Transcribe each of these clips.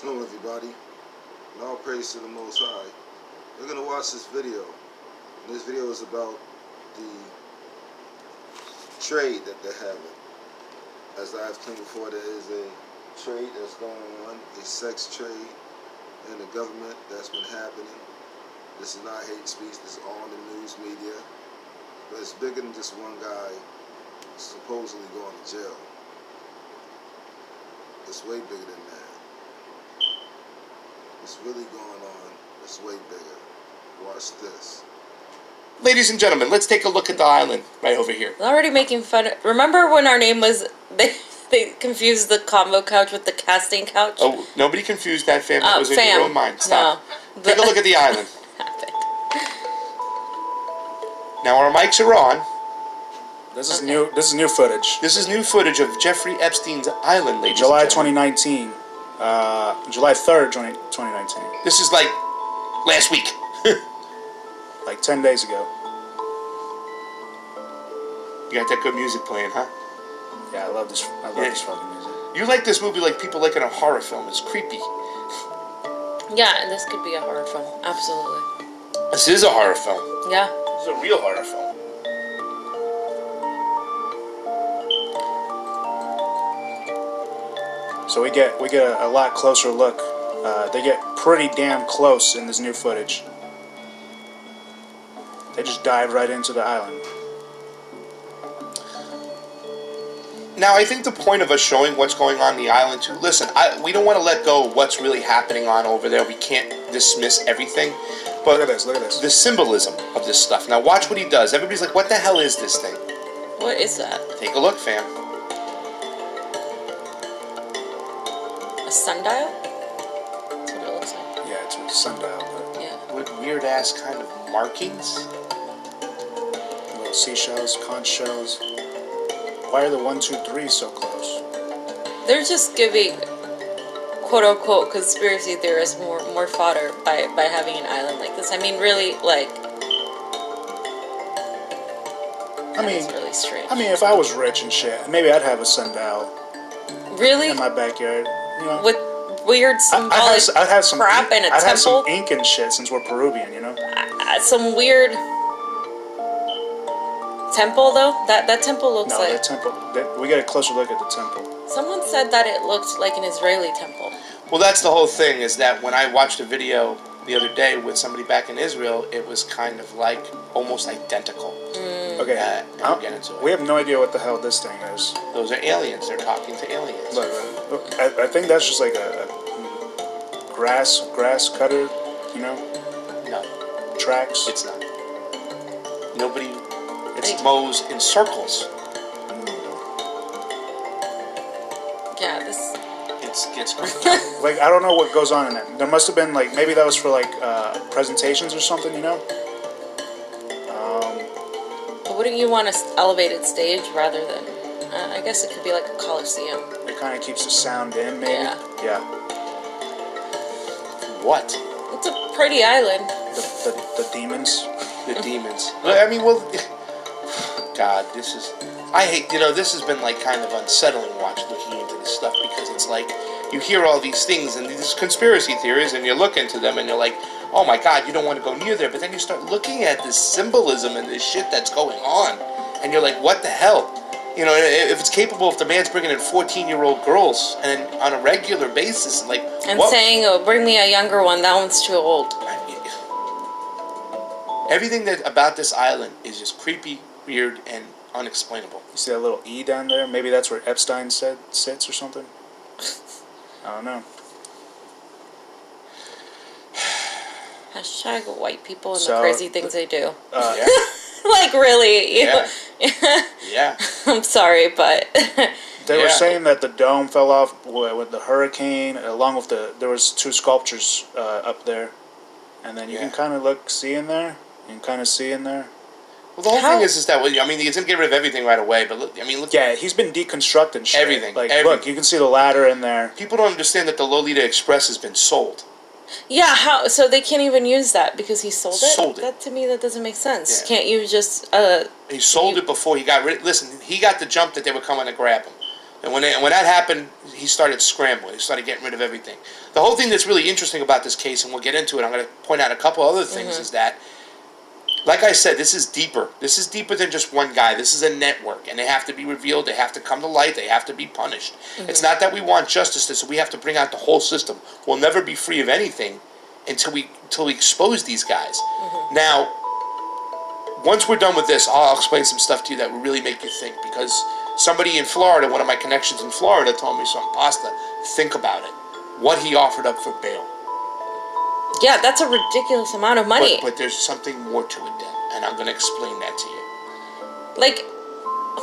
Shalom, everybody, and all praise to the Most High. We're going to watch this video. And this video is about the trade that they're having. As I've claimed before, there is a trade that's going on, a sex trade in the government that's been happening. This is not hate speech, this is all in the news media. But it's bigger than just one guy supposedly going to jail. It's way bigger than that. What's really going on, it's way bigger. Watch this. Ladies and gentlemen, let's take a look at the island right over here. They're already making fun of... Remember when our name was... They confused the combo couch with the casting couch? Oh, nobody confused that, fam. That was in your own mind. Stop. No. Take a look at the island. Now our mics are on. This is new. This is new footage. This is new footage of Jeffrey Epstein's island, ladies July and gentlemen. 2019. July 3rd, 2019. This is like last week. Like 10 days ago. You got that good music playing, huh? Yeah, I love this. I love this fucking music. You like this movie like people like in a horror film. It's creepy. Yeah, this could be a horror film. Absolutely. This is a horror film. Yeah. This is a real horror film. So we get a lot closer look. They get pretty damn close in this new footage. They just dive right into the island. Now, I think the point of us showing what's going on the island too. Listen, we don't want to let go of what's really happening on over there. We can't dismiss everything. But look at this. Look at this. The symbolism of this stuff. Now, watch what he does. Everybody's like, "What the hell is this thing?" What is that? Take a look, fam. A sundial? That's what it looks like. Yeah, it's a sundial. But Yeah. What weird ass kind of markings? little seashells, conch shells. Why are the 1, 2, 3 so close? They're just giving quote-unquote conspiracy theorists more fodder by having an island like this. I mean, really, like... It's really strange. I mean, if I was rich and shit, maybe I'd have a sundial Really? in my backyard. You know, With weird symbolic I'd have some crap ink, and a I'd have temple? some ink and shit since we're Peruvian, you know? Some weird... Temple, though? That temple looks No, like... the temple. We got a closer look at the temple. Someone said that it looked like an Israeli temple. Well, that's the whole thing, is that when I watched a video the other day with somebody back in Israel, it was kind of like almost identical. Okay, I'll get into it. we have no idea what the hell this thing is. Those are aliens. They're talking to aliens. Look, I think that's just like a grass cutter, you know, No, tracks. it's not. Nobody... It mows in circles. Yeah, this... It gets creepy. Like, I don't know what goes on in that. There must have been, like, maybe that was for, like, presentations or something, you know? But wouldn't you want an elevated stage rather than... I guess it could be like a coliseum. It kind of keeps the sound in, maybe? Yeah. What? It's a pretty island. The demons. The demons. I mean, well... God, this is... I hate... this has been, like, kind of unsettling looking into this stuff, because it's like, you hear all these things and these conspiracy theories, and you look into them, and you're like, oh my God, you don't want to go near there, but then you start looking at this symbolism and this shit that's going on, and you're like, what the hell? If it's capable, if the man's bringing in 14-year-old girls, and on a regular basis, like... And saying, oh, bring me a younger one, that one's too old. Everything about this island is just creepy, weird, and unexplainable. You see that little E down there? Maybe that's where Epstein sits or something? I don't know. Hashtag white people and the crazy things they do. Yeah. Like, really? Yeah. Yeah. I'm sorry, but... They were saying that the dome fell off with the hurricane, along with there was 2 sculptures up there. And then you can kind of see in there. You can kind of see in there. Well, the whole thing is that, I mean, he's going to get rid of everything right away, but look, Yeah, he's been deconstructing shit. Everything. Like, look, you can see the ladder in there. People don't understand that the Lolita Express has been sold. Yeah, how? So they can't even use that because he sold it? Sold it. That, to me, that doesn't make sense. Yeah. Can't you just... He sold it before he got rid... Listen, he got the jump that they were coming to grab him. And when that happened, he started scrambling. He started getting rid of everything. The whole thing that's really interesting about this case, and we'll get into it, I'm going to point out a couple other things, is that, like I said, this is deeper. This is deeper than just one guy. This is a network, and they have to be revealed. They have to come to light. They have to be punished. It's not that we want justice, so we have to bring out the whole system. We'll never be free of anything until we expose these guys. Now, once we're done with this, I'll explain some stuff to you that will really make you think, because somebody in Florida, one of my connections in Florida, told me something. Pasta, think about it. What he offered up for bail. Yeah, that's a ridiculous amount of money. But there's something more to it then, and I'm going to explain that to you. Like,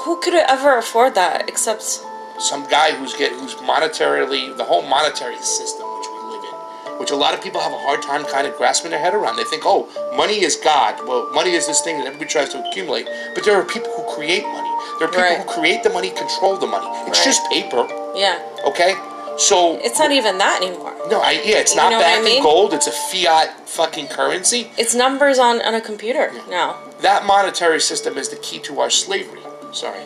who could ever afford that except some guy who's monetarily, the whole monetary system which we live in, which a lot of people have a hard time kind of grasping their head around. They think, oh, money is God. Well, money is this thing that everybody tries to accumulate. But there are people who create money. There are people who create the money, control the money. It's just paper. Yeah. Okay? So it's not even that anymore. No, it's not backed in gold. It's a fiat fucking currency. It's numbers on a computer now. That monetary system is the key to our slavery. Sorry.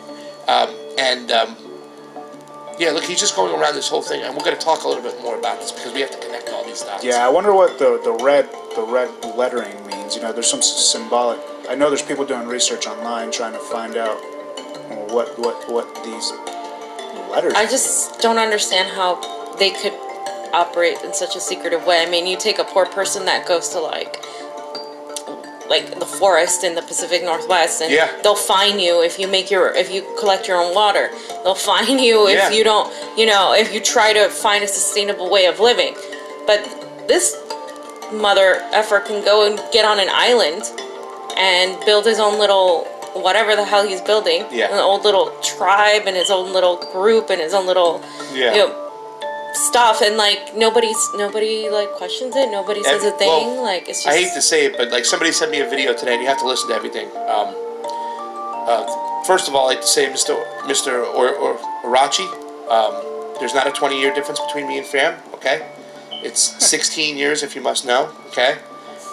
Look, he's just going around this whole thing, and we're going to talk a little bit more about this because we have to connect all these dots. Yeah, I wonder what the red lettering means. You know, there's some symbolic. I know there's people doing research online trying to find out what these letters. I just don't understand how they could operate in such a secretive way. I mean, you take a poor person that goes to like the forest in the Pacific Northwest, and they'll fine you if you collect your own water. They'll fine you if you don't, if you try to find a sustainable way of living. But this mother effer can go and get on an island and build his own little whatever the hell he's building, an old little tribe and his own little group and his own little stuff, and like nobody like questions it. Nobody says a thing. Well, like it's just. I hate to say it, but like somebody sent me a video today, and you have to listen to everything. First of all, I like to say, Mr. Orachi, there's not a 20-year difference between me and Fram. Okay, it's 16 years if you must know. Okay,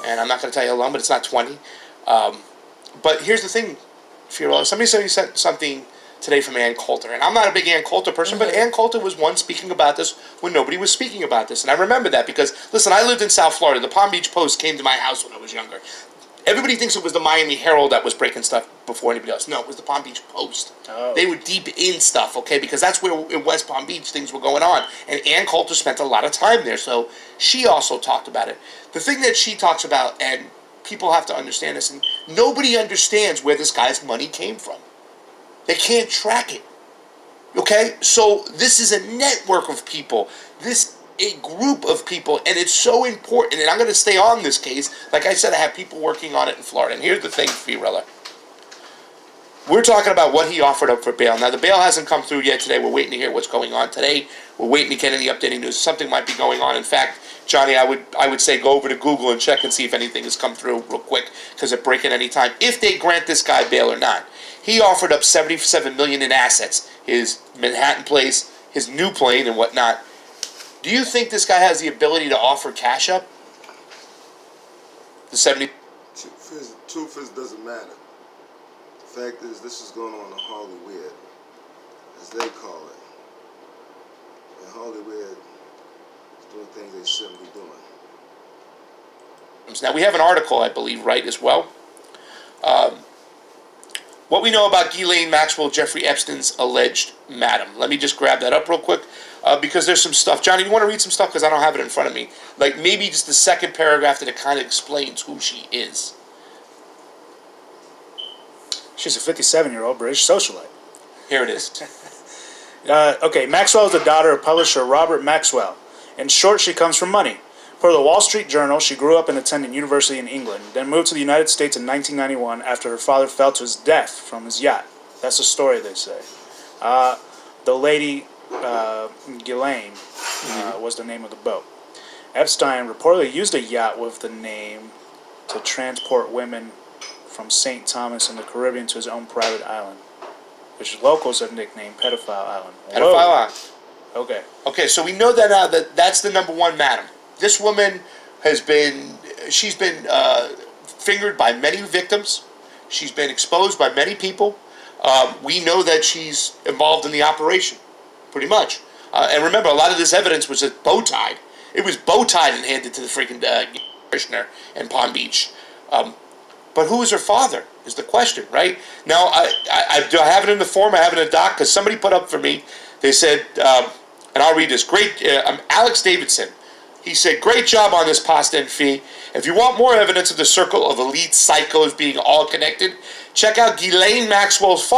and I'm not going to tell you how long, but it's not 20. But here's the thing, Fiorillo. Somebody sent something today from Ann Coulter, and I'm not a big Ann Coulter person, but Ann Coulter was one speaking about this when nobody was speaking about this, and I remember that because, listen, I lived in South Florida. The Palm Beach Post came to my house when I was younger. Everybody thinks it was the Miami Herald that was breaking stuff before anybody else. No, it was the Palm Beach Post. Oh. They were deep in stuff, okay, because that's where in West Palm Beach things were going on, and Ann Coulter spent a lot of time there, so she also talked about it. The thing that she talks about, and people have to understand this, and nobody understands where this guy's money came from. They can't track it. Okay? So this is a network of people. A group of people, and it's so important. And I'm going to stay on this case. Like I said, I have people working on it in Florida. And here's the thing, Fiorella. We're talking about what he offered up for bail. Now, the bail hasn't come through yet today. We're waiting to hear what's going on today. We're waiting to get any updating news. Something might be going on. In fact, Johnny, I would say go over to Google and check and see if anything has come through real quick, because they're breaking any time. If they grant this guy bail or not. He offered up $77 million in assets, his Manhattan place, his new plane, and whatnot. Do you think this guy has the ability to offer cash up? The 70. Truth is, doesn't matter. The fact is, this is going on in Hollywood, as they call it. And Hollywood is doing things they shouldn't be doing. Now we have an article, I believe, right as well. What we know about Ghislaine Maxwell, Jeffrey Epstein's alleged madam. Let me just grab that up real quick, because there's some stuff. Johnny, you want to read some stuff? Because I don't have it in front of me. Like maybe just the second paragraph that it kind of explains who she is. She's a 57-year-old British socialite. Here it is. Okay, Maxwell is the daughter of publisher Robert Maxwell. In short, she comes from money. Per the Wall Street Journal, she grew up and attended university in England, then moved to the United States in 1991 after her father fell to his death from his yacht. That's the story, they say. The lady, Ghislaine, was the name of the boat. Epstein reportedly used a yacht with the name to transport women from St. Thomas in the Caribbean to his own private island, which locals have nicknamed Pedophile Island. Pedophile Island. Okay. Okay, so we know that now that's the number one madam. This woman she's been fingered by many victims. She's been exposed by many people. We know that she's involved in the operation. pretty much. And remember, a lot of this evidence was just bow-tied. It was bow-tied and handed to the freaking commissioner in Palm Beach. But who is her father is the question, right? Now, do I have it in the form? I have it in a doc? Because somebody put up for me, they said, and I'll read this, Alex Davidson. He said, great job on this pasta and fee. If you want more evidence of the circle of elite psychos being all connected, check out Ghislaine Maxwell's father.